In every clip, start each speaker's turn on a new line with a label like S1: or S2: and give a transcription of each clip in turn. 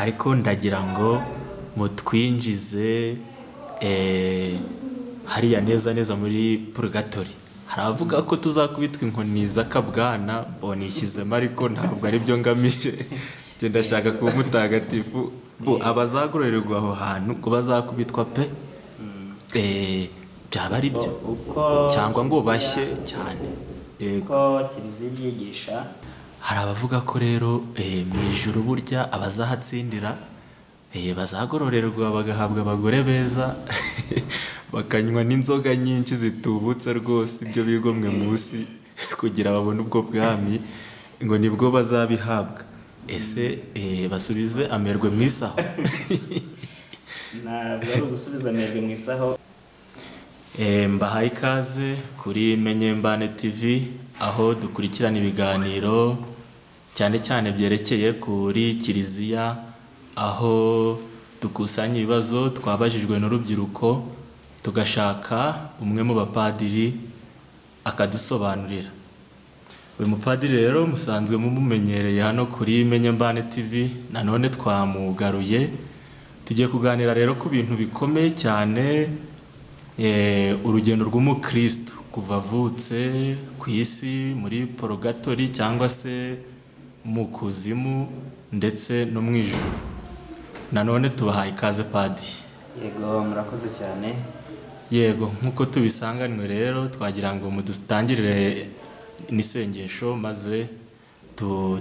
S1: ariko ndagira ngo mutwinjize hariya neza neza muri purgatori. Hari abavuga ko tuzakubitwa inkoni z'akabwana, bonishyizemo ariko ntabwo ari byo ngamije. Njye ndashaka kuba mutagatifu. Abazagororerwa aho hantu ko bazakubitwa pe, byaba ari byo cyangwa ngo bashye cyane.
S2: Uko kiliziya ibyigisha,
S1: hari abavuga ko rero mu ijuru burya abazahatsindira bazagororerwa bagahabwa abagore beza bakanywa n'inzoga nyinshi zitubutse rwose, ibyo bigomwe munsi kugira babone ubwo bwami, ngo nibwo bazabihabwa. Ese basubize amerwe mu isaho?
S2: ntabwo ari ugusubiza amerwe mu isaho.
S1: Mbahaye ikaze kuri Menyembane TV, aho dukurikirana ibiganiro cyane cyane byerekeye kuri kiliziya, aho dukusanya ibibazo twabajijwe n'urubyiruko, tugashaka umwe mu bapadiri akadusobanurira. Uyu mupadiri rero musanzwe mumumenyereye hano kuri Menyembane TV, nanone twamugaruye. Tugiye kuganira rero ku bintu bikomeye cyane, urugendo rw'umukristo kuva avutse ku isi muri porogatori cyangwa se mu kuzimu ndetse no mu ijuru. Nanone tubahaye ikaze padi.
S2: Yego, murakoze cyane.
S1: Yego, nk'uko tubisanganywe rero twagira ngo mudutangirire n'isengesho, maze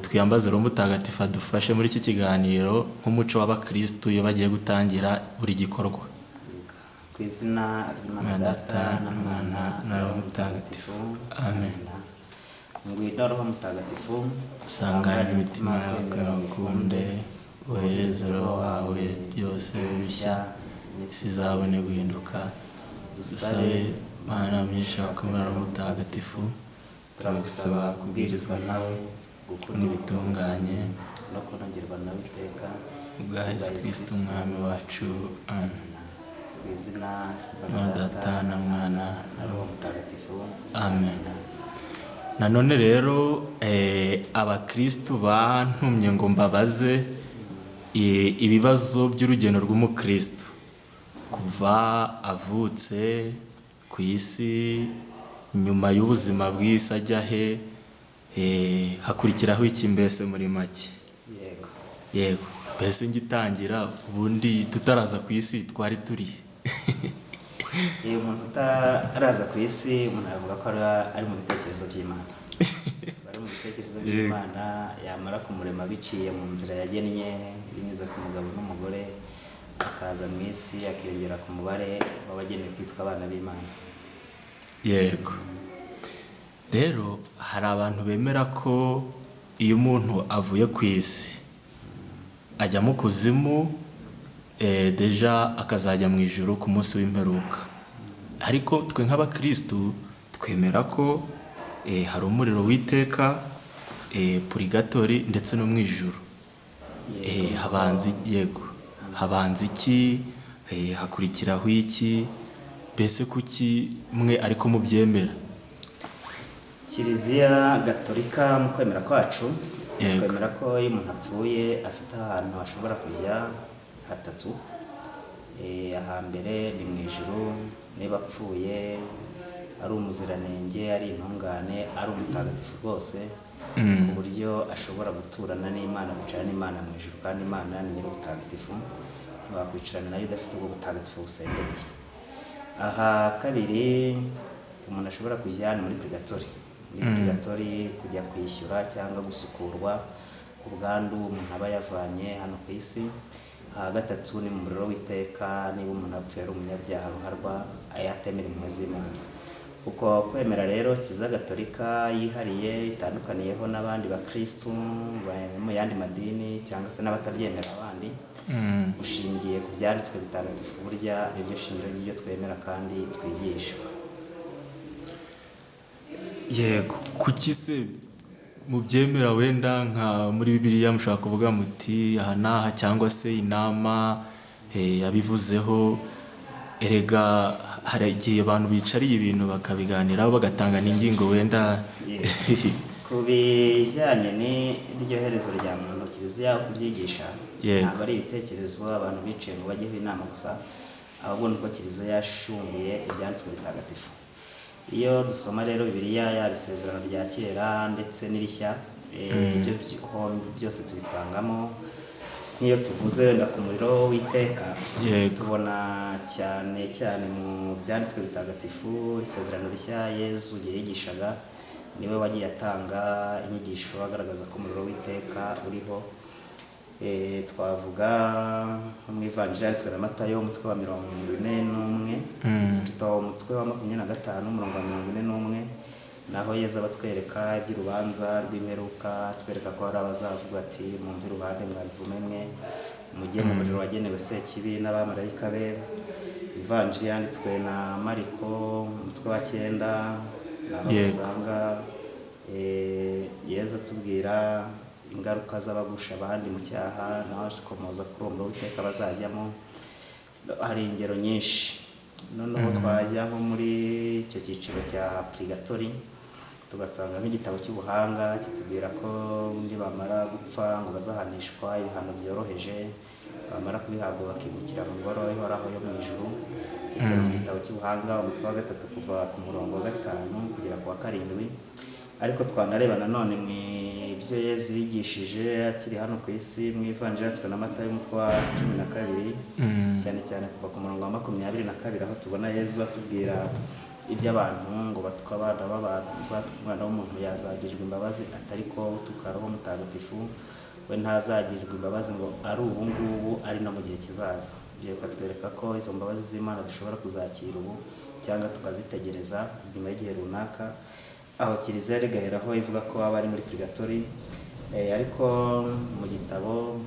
S1: twiyambaze Roho Mutagatifu adufashe muri iki kiganiro nk'umuco w'abakristo iyo bagiye gutangira buri gikorwa.
S2: Ku izina ry'Imana Data na Mwana na Roho Mutagatifu,
S1: amen.
S2: Ngwino Roho Mutagatifu,
S1: sanganya imitima yawe ukunde, wohereze Roho wawe byose bishya, isi izabone guhinduka. Dusabe Mana mwisha wakomera Roho Mutagatifu, turagusaba kubwirizwa nawe, gukunda ibitunganye
S2: no kunogerwa nawe iteka,
S1: ubwa Yesu Kristo umwami wacu, amen.
S2: Ku izina
S1: Na Data na Mwana na Roho
S2: Mutagatifu,
S1: amen. Nanone rero abakristo bantumye ngo mbabaze ibibazo by'urugendo rw'umukristo kuva avutse ku isi, nyuma y'ubuzima bw'isi ajya he, hakurikiraho iki mbese muri make?
S2: Yego.
S1: Yego, mbese ngitangira ubundi tutaraza ku isi twari turi
S2: Iyo umuntu utaraza ku isi, umuntu avuga ko ari mu bitekerezo by'Imana. Bari mu bitekerezo by'Imana, yamara kumurema biciye mu nzira yagennye binyuze ku mugabo n'umugore, akaza mu isi akiyongera ku mubare w'abagenewe kwitwa abana b'Imana.
S1: Yego, rero hari abantu bemera ko iyo umuntu avuye ku isi ajya mu kuzimu, deja akazajya mu ijuru ku munsi w'imperuka. Ariko twe nk'abakristu twemera ko hari umuriro w'iteka, purigatori ndetse no mu ijuru. Habanza iki, hakurikiraho iki, mbese kuki mwe ariko mubyemera?
S2: Kiliziya Gatolika mu kwemera kwacu,
S1: Yego.
S2: twemera ko iyo umuntu apfuye afite ahantu hashobora kujya hatatu. Ahambere ni mu ijuru, niba apfuye ari umuziranenge, ari intungane, ari umutagatifu rwose, ku buryo ashobora guturana n'Imana, kwicarana n'Imana mu ijuru, kandi Imana ni nyir'ubutagatifu, ntiwakwicarana nayo udafite ubwo butagatifu busendereye. Aha kabiri umuntu ashobora kujya ni muri purgatori. Muri purgatori kujya kwishyura cyangwa gusukurwa ubwandu umuntu aba yavanye hano ku isi. Aha gatatu ni mu muriro w'iteka, niba umuntu apfuye ari umunyabyaha ruharwa, atemera impuhwe z'Imana. Uko kwemera rero Kiliziya Gatolika yihariye, itandukaniyeho n'abandi bakristu mu yandi madini cyangwa se n'abatabyemera abandi, ushingiye ku byanditswe bitagatifu, burya niryo shingiro ry'ibyo twemera kandi twigisha.
S1: Yego, kuki se mubyemera? Wenda nka muri Bibiliya mushaka kuvuga muti aha n'aha, cyangwa se inama yabivuzeho. Erega hari igihe abantu bicariye ibintu bakabiganiraho bagatanga n'ingingo wenda
S2: ku bijyanye n'iryo herezo rya muntu kiliziya kubyigisha,
S1: Yego.
S2: ntabwo ari ibitekerezo abantu biciye ngo bajyeho inama gusa, ahubwo nuko kiliziya yashunguye ibyanditswe bitagatifu. Iyo dusoma rero bibiliya yaba isezerano rya kera ndetse n'irishya, ibyo byose tubisangamo. Nk'iyo tuvuze wenda ku muriro w'iteka,
S1: Yego.
S2: tubona cyane cyane mu byanditswe bitagatifu. Isezerano rishya Yezu igihe yigishaga niwe wagiye atanga inyigisho agaragaza ko umuriro w'iteka uriho. Twavuga nko mu ivanjiri yanditswe na Matayo umutwe wa 41, tutaba umutwe wa 25 umurongo wa 41, naho Yezu abatwereka iby'urubanza rw'imperuka, twereka ko hari abazavuga ati mwumve uruhande mwabivume mwe, mujye mu muriro wagenewe Sekibi n'abamarayika be. Ivanjiri yanditswe na Mariko umutwe wa 9, naho usanga Yezu atubwira ingaruka z'abagusha abandi mu cyaha, naho akomoza kuri uwo muriro w'iteka bazajyamo. Hari ingero nyinshi. Noneho twajya nko muri icyo cyiciro cya purigatori, tugasanga nk'igitabo cy'ubuhanga kitubwira ko nibamara gupfa ngo bazahanishwa ibihano byoroheje, bamara kubihabwa bakimukira mu ngoro ihoraho yo mu ijuru. Mu gitabo cy'ubuhanga umutwe wa 3 kuva ku murongo wa 5 kugera ku wa 7. Ariko twanareba nanone mu ibyo Yezu yigishije akiri hano ku isi mu ivanjiri yanditswe na Matayo umutwe wa 12, cyane cyane kuva ku murongo wa 22, aho tubona Yezu atubwira iby'abantu ngo batwa abana b'abantu, uzatuka umwana w'umuntu yazagirirwa imbabazi, atari ko utuka Roho Mutagatifu we ntazagirirwa imbabazi ngo ari ubu ngubu ari no mu gihe kizaza. Ibyo bikatwereka ko izo mbabazi z'Imana dushobora kuzakira ubu cyangwa tukazitegereza nyuma y'igihe runaka, aho kiliziya rigaheraho ivuga ko aba ari muri purigatori. Ariko mu gitabo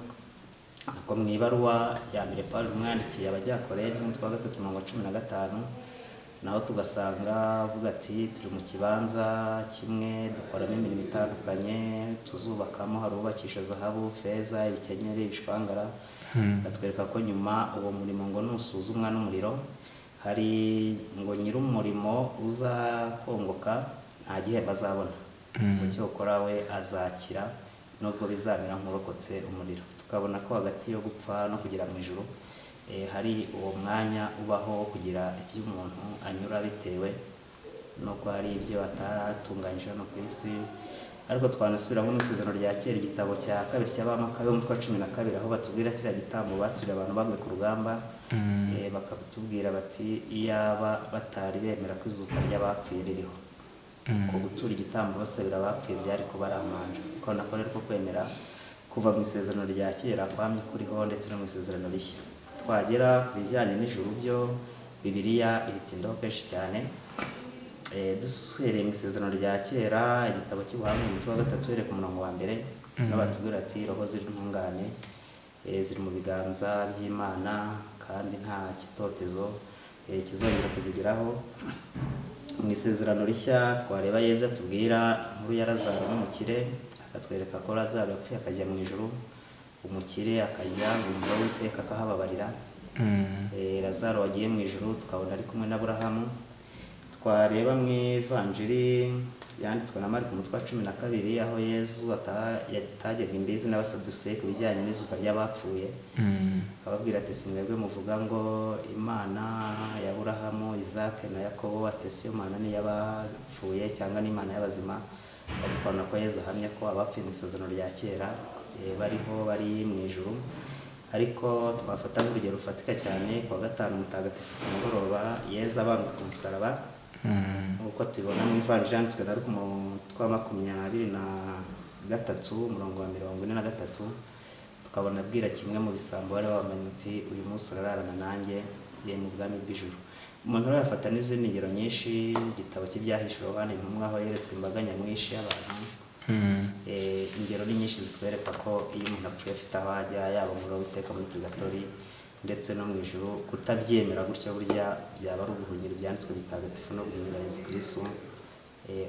S2: ko mu ibaruwa ya mbere Pawulo umwandikiye Abajyakorenti umutwe wa 3 umurongo wa 15, naho tugasanga avuga ati turi mu kibanza kimwe dukoramo imirimo itandukanye, tuzubakamo, hari ubakisha zahabu, feza, ibikenyeri, ibishwangara. Batwereka ko nyuma uwo murimo ngo nusuzumwa n'umuriro, hari ngo nyir'umurimo uzakongoka nta gihembo azabona, mu cyo ukora we azakira nubwo bizamera nk'urokotse umuriro. Tukabona ko hagati yo gupfa no kugera mu ijuru hari uwo mwanya ubaho kugira ibyo umuntu anyura bitewe nuko hari ibyo atatunganyije hano ku isi. Ariko twanasubira nko mu isezerano rya kera, igitabo cya 2 cy'Abamakabe umutwe wa 12, aho batubwira kiriya gitambo baturiye abantu baguye ku rugamba, bakatubwira bati iyaba batari bemera ko izuka ry'abapfuye ririho, ko gutura igitambo basabira abapfuye byari kuba ari amanja. Ko nako rero ko kwemera kuva mu isezerano rya kera kwamye kuriho ndetse no mu isezerano rishya. Twagera ku bijyanye n'ijuru byo Bibiliya ibitindaho kenshi cyane. Dusuhereye mu isezerano rya kera, igitabo cy'ubuhanga umutwe wa 3 uhereye ku murongo wa 1, n'abatubwira ati roho ziri ntungane ziri mu biganza by'Imana kandi nta kitotezo kizongera kuzigeraho. Mu isezerano rishya twareba Yezu atubwira inkuru ya Lazaro n'umukire, akatwereka ko Lazaro yapfuye akajya mu ijuru, umukire akajya mu muriro w'iteka akahababarira. Lazaro wagiye mu ijuru tukabona ari kumwe na Aburahamu. Twareba mu ivanjiri yanditswe na Mariko umutwe wa 12, aho Yezu yatajyaga imbizi n'abasaduseyi ku bijyanye n'izuka ry'abapfuye, ababwira ati si mwebwe muvuga ngo Imana ya Aburahamu, Isaac na Yakobo, ati si yo Mana ni y'abapfuye cyangwa ni Imana y'abazima? Twabona ko Yezu ahamya ko abapfuye mu isezerano rya kera bariho bari mu ijuru. Ariko twafata nk'urugero rufatika cyane ku wa 5 mutagatifu ku mugoroba Yezu abambwe ku musaraba, uko tubibona mu ivanjiri yanditswe na Luka umutwe wa 23 umurongo wa 43, tukabona abwira kimwe mu bisambo bari bambaye ati uyu munsi urararana nanjye ye mu bwami bw'ijuru. Umuntu rero yafata n'izindi ngero nyinshi, igitabo cy'ibyahishuwe Yohana intumwa aho yeretswe imbaga nyamwinshi y'abantu. Ingero ni nyinshi zitwereka ko iyo umuntu apfuye afite aho ajya, yaba umuriro w'iteka muri purigatori ndetse no mu ijuru, kutabyemera gutyo burya byaba ari uguhunyira ibyanditswe bitagatifu no guhinyura Yezu Kristo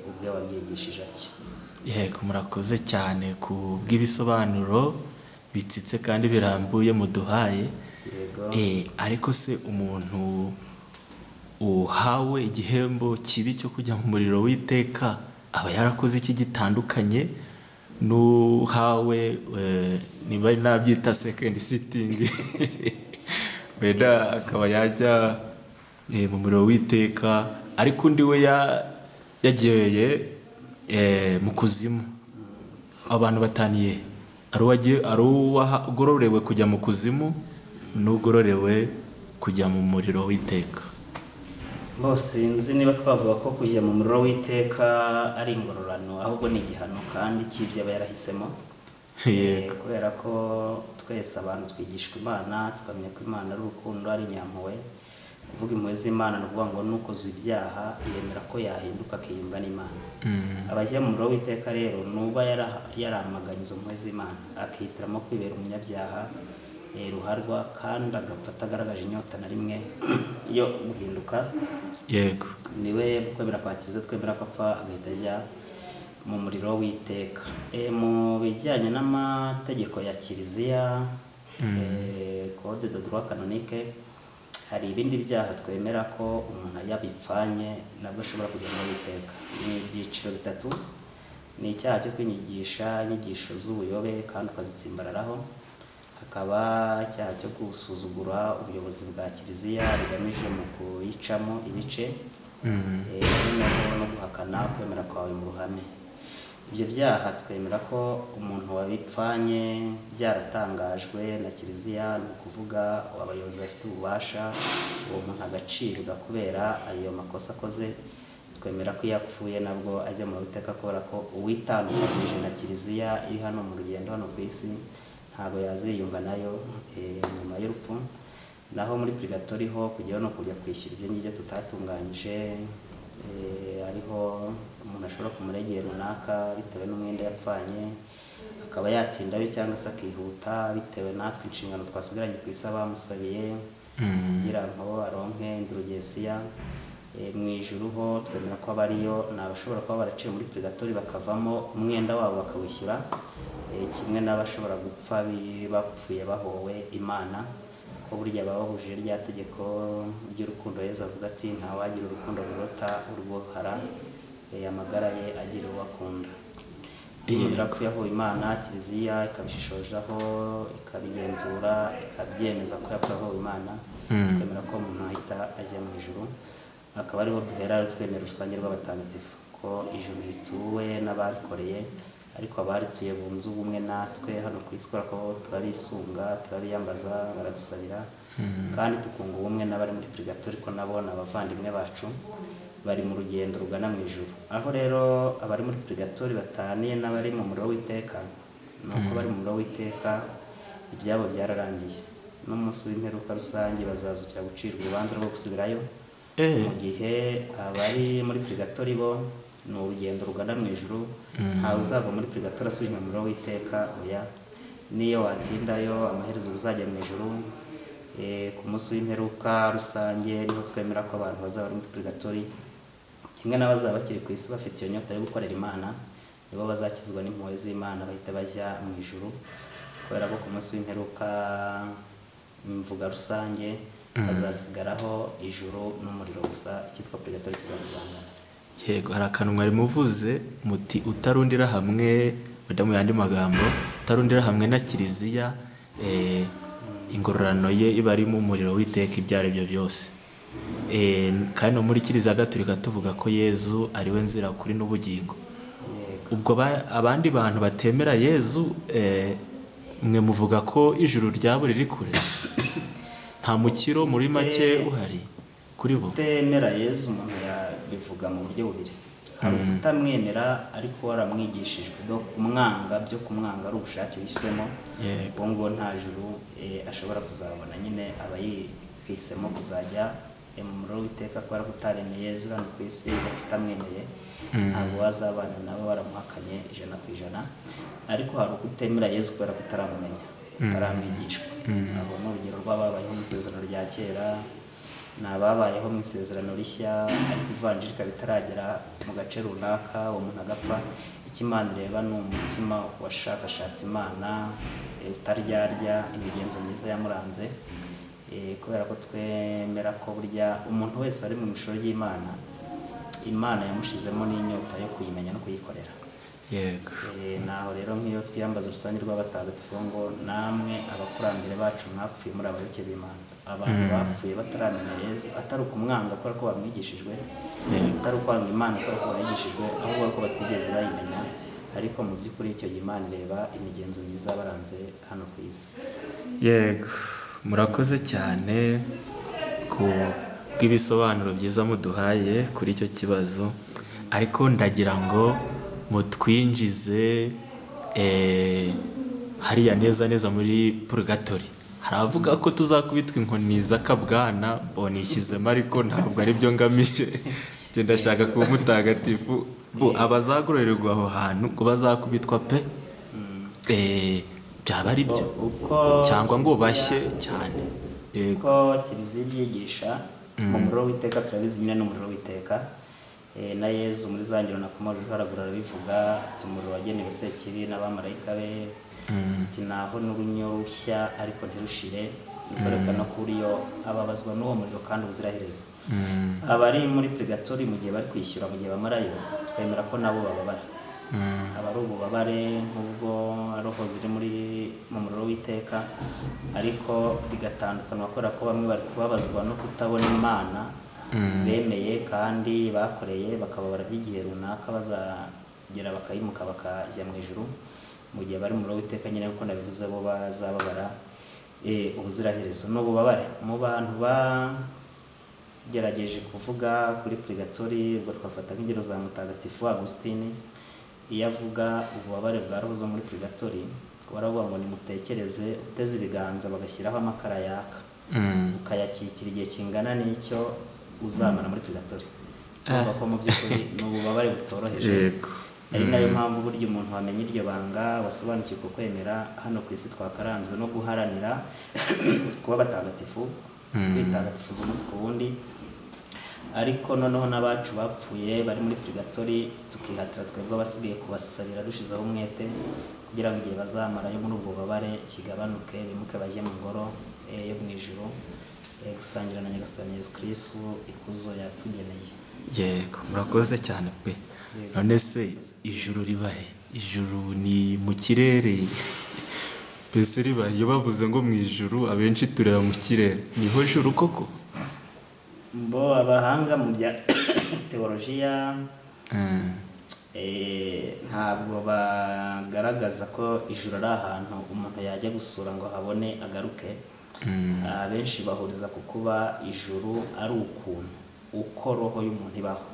S2: ubwe wabyigishije atyo.
S1: Yego, murakoze cyane ku bw'ibisobanuro bitsitse kandi birambuye muduhaye.
S2: Yego.
S1: Ariko se umuntu uhawe igihembo kibi cyo kujya mu muriro w'iteka aba yarakoze iki gitandukanye n'uhawe niba ari nabyita second sitting wenda akaba yajya mu muriro w'iteka, ariko undi we yagiye mu kuzimu. Abantu bataniye ari uwagororewe kujya mu kuzimu n'ugororewe kujya mu muriro w'iteka.
S2: Bose nzi niba twavuga ko kujya mu muriro w'iteka ari ingororano, ahubwo ni igihano kandi cy'ibyo aba yarahisemo. Kubera ko twese abantu twigishwa Imana, tukamenya ko Imana ari urukundo, ari nyampuhwe. Kuvuga impuhwe z'Imana ni ukuvuga ngo n'ukoze ibyaha yemera ko yahinduka akiyunga n'Imana. Abajya mu muriro w'iteka rero nuba yaramaganye izo mpuhwe z'Imana, akihitiramo kwibera umunyabyaha ruharwa kandi agapfa atagaragaje inyota na rimwe yo guhinduka.
S1: Yego,
S2: niwe kwemera kwa Kiliziya twemera ko apfa agahita ajya mu muriro w'iteka. Mu bijyanye n'amategeko ya Kiliziya, code de droit canonique, hari ibindi byaha twemera ko umuntu yabipfanye nabwo ashobora kujya mu w'iteka. Ni ibyiciro bitatu. Ni icyaha cyo kwinyigisha inyigisho z'ubuyobe kandi ukazitsimbararaho. Hakaba icyaha cyo gusuzugura ubuyobozi bwa Kiliziya bigamije mu kuyicamo ibice, no guhakana kwemera kwawe mu ruhame. Ibyo byaha twemera ko umuntu wabipfanye byaratangajwe na Kiliziya, ni ukuvuga abayobozi bafite ububasha, uwo muntu agacibwa kubera ayo makosa akoze. Twemera ko iyo apfuye nabwo ajya mu w'iteka, kubera ko uwitandukanyije na Kiliziya iri hano mu rugendo hano ku isi ntabwo yaziyunga nayo nyuma y'urupfu. Naho muri purgatori ho kujyaho no kujya kwishyura ibyo ngibyo tutatunganyije. Ariho umuntu ashobora kumuregera runaka bitewe n'umwenda yapfanye, akaba yatindayo cyangwa se akihuta bitewe natwe inshingano twasigaranye ku isi bamusabiye kugira ngo aronke indulgesiya. Mu ijuru ho twemera ko abariyo ni abashobora kuba baraciye muri purgatori bakavamo umwenda wabo bakawishyura, kimwe n'abashobora gupfa bapfuye bahowe Imana, ko burya baba bahuje rya tegeko ry'urukundo. Yesu avuga ati ntawagira urukundo ruruta urwohara amagara ye agira uwo akunda. Iyo yapfuye aho Imana, Kiliziya ikabishishozaho, ikabigenzura, ikabyemeza ko yapfuye aho Imana, twemera ko umuntu ahita ajya mu ijuru. Akaba ariho duhera twemera urusange rw'abatagatifu, ko ijuru rituwe n'abarikoreye, ariko abarituye bunze ubumwe natwe hano ku isi, kubera ko turabisunga, turabiyambaza, baradusabira, kandi tukunga ubumwe n'abari muri purgatori, ko nabo ni abavandimwe bacu bari mu rugendo rugana mu ijuru. Aho rero abari muri purgatori bataniye n'abari mu muriro w'iteka, nuko bari mu muriro w'iteka ibyabo byararangiye. N'umunsi w'imperuka rusange bazazukira gucirwa urubanza rwo gusubirayo. Mu gihe abari muri purgatori bo ni urugendo rugana mu ijuru, ntawe uzava muri purgatori asubira mu muriro w'iteka. Oya, niyo watindayo amaherezo uzajya mu ijuru. Ku munsi w'imperuka rusange niho twemera ko abantu bazaba bari muri purgatori, kimwe n'abazaba bakiri ku isi bafite iyo nyota yo gukorera Imana, nibo bazakizwa n'impuhwe z'Imana bahita bajya mu ijuru. Kubera ko ku munsi w'imperuka imvuga rusange hazasigaraho ijuru n'umuriro gusa, icyitwa purgatori kizasobanura.
S1: Yego, hari akantu mwari muvuze muti utarundira hamwe, wenda mu yandi magambo, utarundira hamwe na Kiliziya ingororano ye iba ari mu muriro w'iteka ibyo ari byo byose. Kandi no muri Kiliziya Gatolika tuvuga ko Yezu ari we nzira, ukuri n'ubugingo. Ubwo abandi bantu batemera Yezu, mwe muvuga ko ijuru ryabo riri kure, nta mukiro muri make uhari kuri bo?
S2: Kutemera Yezu umuntu yabivuga mu buryo bubiri. Hari ukutamwemera ariko waramwigishijwe, kumwanga, byo kumwanga ari ubushake uhisemo, ubwo ngo nta juru ashobora kuzabona. Nyine aba yihisemo kuzajya mu muriro w'iteka kubera kutaremeye Yezu hano ku isi, utamwemeye ntabwo wazabana nawe waramuhakanye 100%. Ariko hari ukutemera Yezu kubera kutaramumenya, utaramwigishwa. Abo ni urugero rw'ababayeho mu isezerano rya kera, ni ababayeho mu isezerano rishya, ariko ivanjiri ikaba itaragera mu gace runaka, uwo muntu agapfa. Icyo Imana ireba ni umutima washakashatse Imana, utaryarya, imigenzo myiza yamuranze. Kubera ko twemera ko burya umuntu wese ari mu ishusho ry'Imana Imana yamushizemo n'inyota yo kuyimenya no kuyikorera.
S1: yego
S2: Naho rero nk'iyo twiyambaza urusange rw'abatagatifu ngo namwe abakurambere bacu mwapfuye muri abayoboke b'Imana. Abantu bapfuye bataramenya Yezu atari ukumwanga kubera ko bamwigishijwe, atari ukwanga Imana kubera ko bayigishijwe, ahubwo ko batigeze bayimenya. Ariko mu by'ukuri icyo gihe Imana ireba imigenzo myiza baranze hano ku isi.
S1: yego murakoze cyane ku bw'ibisobanuro byiza muduhaye kuri icyo kibazo, ariko ndagira ngo mutwinjize hariya neza neza muri purgatori. Hari abavuga ko tuzakubitwa inkoni z'akabwana, nishyizemo ariko ntabwo ari byo ngamije. Njye ndashaka kuba mutagatifu. Abazagororerwa aho hantu ngo bazakubitwa pe, byaba ari byo cyangwa ngo bashye cyane?
S2: Uko Kiliziya ibyigisha mu muriro w'iteka, turabizi nyine n'umuriro w'iteka. Na Yezu muri za ngero nakomeje haragura arabivuga ati umuriro wagenewe Sekibi n'abamarayika be, ati naho n'urunyo rushya ariko ntirushire, bikwerekana ko uriyo ababazwa n'uwo muriro kandi ubuziraherezo. Abari muri purgatori mu gihe bari kwishyura, mu gihe bamarayo, twemera ko nabo bababara. Aba ari ububabare nk'ubwo roho ziri mu muriro w'iteka, ariko bigatandukana kubera ko bamwe bari kubabazwa no kutabona Imana bemeye kandi bakoreye, bakababara by'igihe runaka bazagera bakayimuka bakajya mu ijuru. Mu gihe bari mu muriro w'iteka nyine kuko nabivuze bo bazababara ubuziraherezo. N'ububabare mu bantu bagerageje kuvuga kuri purgatori, ubwo twafata nk'ingero za Mutagatifu Agusitini. Iyo avuga ububabare bwa roho zo muri purgatori, baravuga ngo nimutekereze uteze ibiganza bagashyiraho amakara yaka, ukayakikira igihe kingana n'icyo uzamara muri purgatori. Urumva ko mu by'ukuri ni ububabare butoroheje. Ari nayo mpamvu burya umuntu wamenya iryo banga, wasobanukirwa kwemera hano ku isi, twakaranzwe no guharanira kuba batagatifu, kwitagatifuza umunsi ku wundi. Ariko noneho n'abacu bapfuye bari muri purgatori, tukihatira twebwe abasigaye kubasabira dushizeho umwete, kugira ngo igihe bazamarayo muri ubwo bubabare kigabanuke, bimuke bajye mu ngoro yo mu ijuru, gusangira na Nyagasani Yezu Kristu ikuzo yatugeneye.
S1: Yego murakoze cyane pe. None se ijuru ribahe? Ijuru ni mu kirere mbese ribahe? Iyo bavuze ngo mu ijuru abenshi tureba mu kirere, niho juru koko?
S2: Abahanga mu bya teolojiya ntabwo bagaragaza ko ijuru ari ahantu umuntu yajya gusura ngo habone agaruke. Abenshi bahuriza ku kuba ijuru ari ukuntu uko roho y'umuntu ibaho.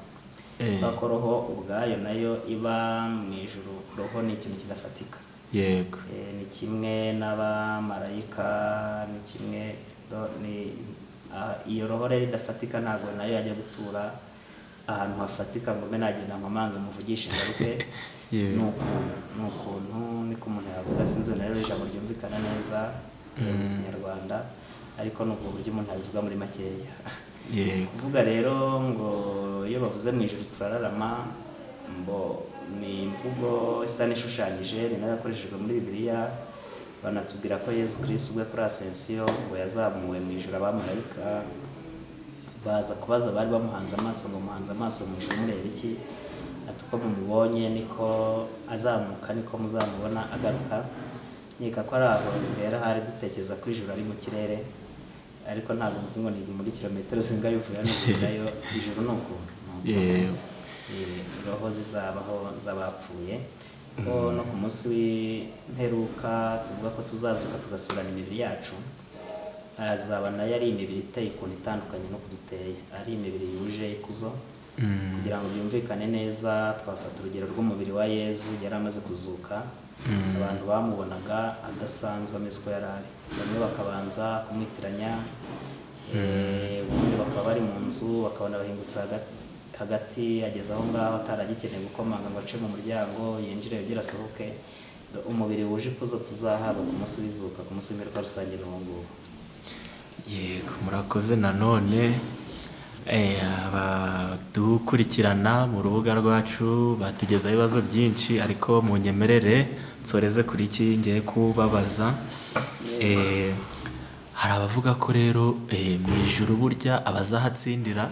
S2: Ko roho ubwayo nayo iba mu ijuru. Roho ni ikintu kidafatika.
S1: Yego.
S2: Ni kimwe n'abamarayika, ni kimwe iyo roho rero idafatika ntabwo nayo yajya gutura ahantu hafatika ngo mbe nagenda nkomanga muvugishe ngaruke. Ni ukuntu niko umuntu yavuga, sinzi rero ijambo ryumvikana neza mu Kinyarwanda, ariko ni ubwo buryo umuntu abivuga muri makeya. Kuvuga rero ngo iyo bavuze mu ijuru turararama, ni imvugo isa n'ishushanyije, ni nayo yakoreshejwe muri Bibiliya. Banatubwira ko Yezu Kristu ubwe kuri Asensiyo ngo yazamuwe mu ijuru, abamarayika baza kubaza bari bamuhanze amaso ngo muhanze amaso mu ijuru mureba iki? Ati uko mumubonye niko azamuka, niko muzamubona agaruka. Nkeka ko ari aho duhera hari dutekereza ko ijuru ari mu kirere, ariko ntabwo nzi ngo ni muri kilometero zingahe uvuye no kujyayo. Ijuru ni ukuntu roho zizabaho z'abapfuye. Ko no ku munsi w'imperuka tuvuga ko tuzazuka tugasurana imibiri yacu, azaba nayo ari imibiri iteye ukuntu itandukanye no kuduteye, ari imibiri yuje ikuzo. Kugira ngo byumvikane neza, twafata urugero rw'umubiri wa Yezu yari amaze kuzuka. Abantu bamubonaga adasanzwe ameze uko yari ari, bamwe bakabanza kumwitiranya, ubundi bakaba bari mu nzu bakabona bahingutse hagati, ageze aho ngaho ataragikeneye gukomanga ngo ace mu muryango yinjire yongere asohoke. Umubiri wuje ikuzo tuzahabwa ku munsi w'izuka, ku munsi w'imperuka rusange n'ubu ngubu.
S1: Yego murakoze. Nanone abadukurikirana mu rubuga rwacu batugezaho ibibazo byinshi, ariko mu nyemerere nsoreze kuri iki ngiye kubabaza. Hari abavuga ko rero mu ijuru burya abazahatsindira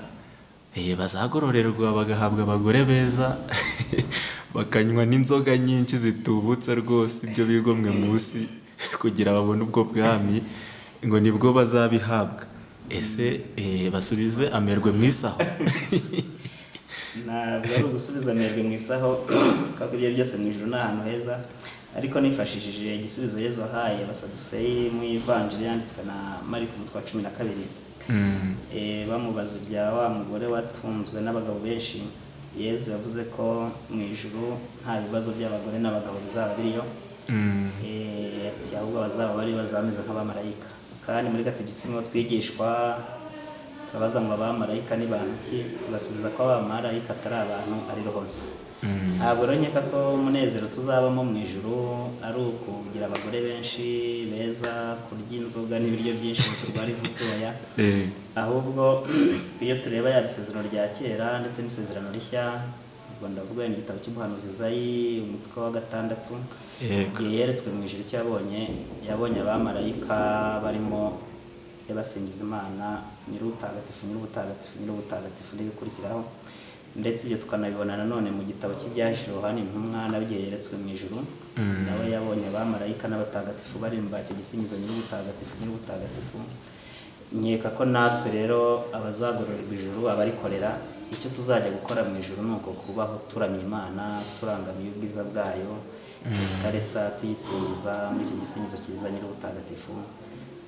S1: bazagororerwa bagahabwa abagore beza bakanywa n'inzoga nyinshi zitubutse rwose ibyo bigomwe munsi kugira babone ubwo bwami ngo nibwo bazabihabwa. Ese basubize amerwe mu isaho?
S2: ntabwo ari ugusubiza amerwe mu isaho kuko ibyo byose mu ijuru ni ahantu heza, ariko nifashishije igisubizo Yezu wahaye abasaduseyi mu ivanjiri yanditswe na Mariko umutwe wa 12. Bamubaza ibya wa mugore watunzwe n'abagabo benshi. Yezu yavuze ko mu ijuru nta bibazo by'abagore n'abagabo bizaba biriyo, ati ahubwo bazaba bari bazameze nk'abamarayika. Kandi muri gatigisimu twigishwa turabaza ngo abamarayika ni bantu ki, tugasubiza ko abamarayika atari abantu, ari roho nsa. Ntabwo rero nkeka ko umunezero tuzabamo mu ijuru ari ukugira abagore benshi beza, kurya inzoga n'ibiryo byinshi turwara ivutoya, ahubwo iyo tureba ya isezerano rya kera ndetse n'isezerano rishya, ubwo ndavuga igitabo cy'umuhanuzi Izayi umutwe wa 6, igihe yeretswe mu ijuru icyo yabonye abamarayika barimo basingiza Imana nyir'ubutagatifu nyir'ubutagatifu nyir'ubutagatifu n'ibikurikiraho. Ndetse ibyo tukanabibona nanone mu gitabo cy'ibyahishe Yohana intumwa nawe igihe yeretswe mu ijuru, nawe yabonye abamarayika n'abatagatifu barimba icyo gisingizo nyir'ubutagatifu nyir'ubutagatifu. Nkeka ko natwe rero abazagororerwa ijuru abarikorera, icyo tuzajya gukora mu ijuru ni uko kubaho turamya Imana, turangamiye ubwiza bwayo, tutaretsa tuyisingiza muri icyo gisingizo cyiza nyir'ubutagatifu,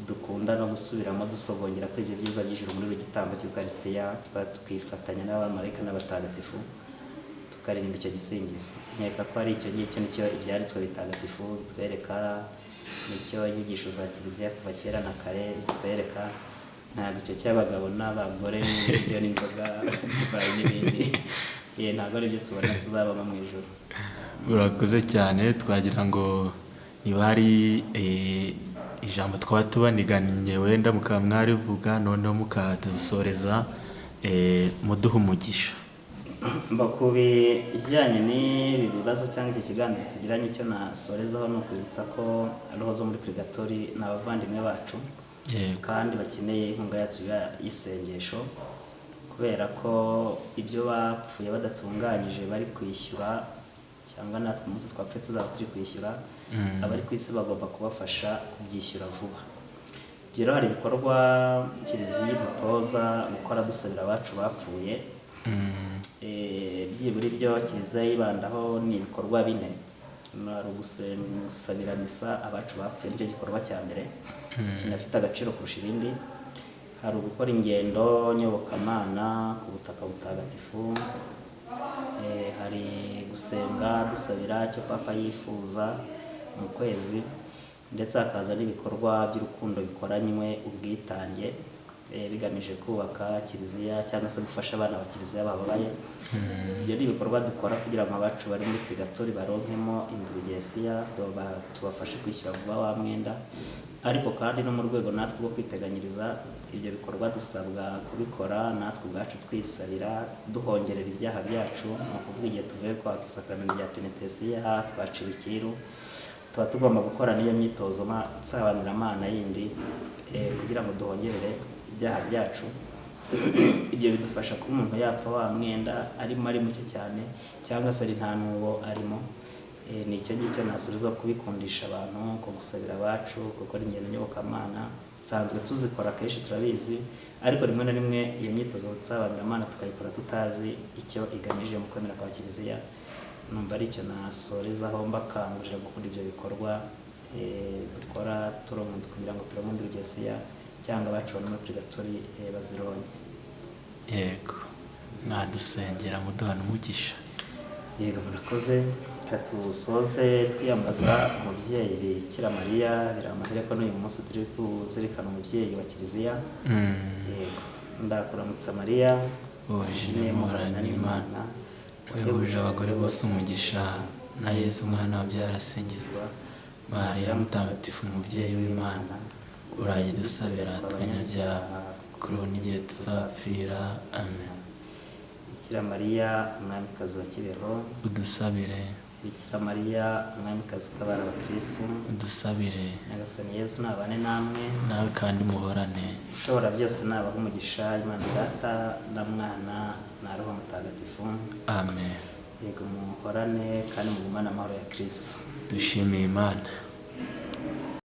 S2: dukunda no gusubiramo dusogongera kuri ibyo byiza by'ijuru muri gitambo cy'Eucharistia, tukifatanya n'abamarayika n'abatagatifu tukaririmba icyo gisingizo. Nkeka ko ari icyo ngicyo nicyo ibyanditswe bitagatifu bitwereka, nicyo inyigisho za Kiliziya kuva kera na kare zitwereka. Ntabwo icyo cy'abagabo n'abagore n'ibiryo n'inzoga divayi n'ibindi ntabwo ari byo tubona tuzabamo mu ijuru.
S1: Urakoze cyane. Twagira ngo niba hari ijambo twaba tubaniganiye wenda mukaba mwarivuga noneho mukadusoreza muduha umugisha.
S2: Ku bijyanye n'ibi bibazo cyangwa iki kiganiro tugiranye, icyo nasorezaho ni ukwibutsa ko roho zo muri purigatori ni abavandimwe bacu kandi bakeneye inkunga yacu y'isengesho, kubera ko ibyo bapfuye badatunganyije bari kwishyura, cyangwa natwe umunsi twapfuye tuzaba turi kwishyura, abari ku isi bagomba kubafasha kubyishyura vuba. Ibyo rero hari ibikorwa Kiliziya idutoza gukora dusabira abacu bapfuye. Byibura ibyo Kiliziya yibandaho ni ibikorwa 4. Hari ugusabira misa abacu bapfuye, nicyo gikorwa cya mbere kinafite agaciro kurusha ibindi. Hari ugukora ingendo nyobokamana ku butaka butagatifu. Hari gusenga dusabira icyo Papa yifuza mu kwezi, ndetse hakaza n'ibikorwa by'urukundo bikoranywe ubwitange bigamije kubaka Kiliziya cyangwa se gufasha abana ba Kiliziya bababaye. Ibyo ni ibikorwa dukora kugira ngo abacu bari muri purigatori baronkemo indulgensiya, tubafashe kwishyura vuba wa mwenda, ariko kandi no mu rwego natwe rwo kwiteganyiriza ibyo bikorwa dusabwa kubikora natwe ubwacu twisabira, duhongerera ibyaha byacu. Ni ukuvuga igihe tuvuye kwaka isakaramentu rya penetesiya twaciwe ikiru, tuba tugomba gukora n'iyo myitozo nsabanyiramana yindi kugira ngo duhongerere ibyaha byacu. Ibyo bidufasha ko umuntu yapfa wa mwenda arimo ari muke cyane, cyangwa se ari nta n'uwo arimo. Ni icyo ngicyo nasubiza kubikundisha abantu ko gusabira abacu, gukora ingendo nyobokamana nsanzwe tuzikora kenshi turabizi, ariko rimwe na rimwe iyo myitozo nsabanyiramana tukayikora tutazi icyo igamije mu kwemera kwa Kiliziya. Numva ari icyo nasorezaho mbakangurira gukora ibyo bikorwa dukora kugira ngo turonke indulgensiya cyangwa abacu bari muri purigatori bazironke.
S1: Yego, mwadusengera muduha n'umugisha.
S2: Yego, murakoze. Tusoze twiyambaza umubyeyi Bikira Mariya. Biramahire ko n'uyu munsi turi kuzirikana umubyeyi wa Kiliziya. Yego, ndakuramutsa Mariya,
S1: uje muhorana n'Imana, wahebuje abagore bose umugisha, na Yesu umwana wabyara asingizwa. Mariya mutagatifu umubyeyi w'Imana, uraye dusabira twanyabyaha kuri ubu n'igihe tuzapfira. Amen.
S2: Bikira Mariya umwamikazi wa Kibeho,
S1: udusabire.
S2: Bikira Mariya umwamikazi utabara abakristo,
S1: dusabire.
S2: Nyagasani Yesu nabane namwe,
S1: nawe kandi muhorane.
S2: ushobora byose nabaha umugisha, Imana Data na Mwana na Roho Mutagatifu.
S1: Amen.
S2: Yego muhorane kandi mugumane amahoro ya Kristo.
S1: Dushimiye Imana.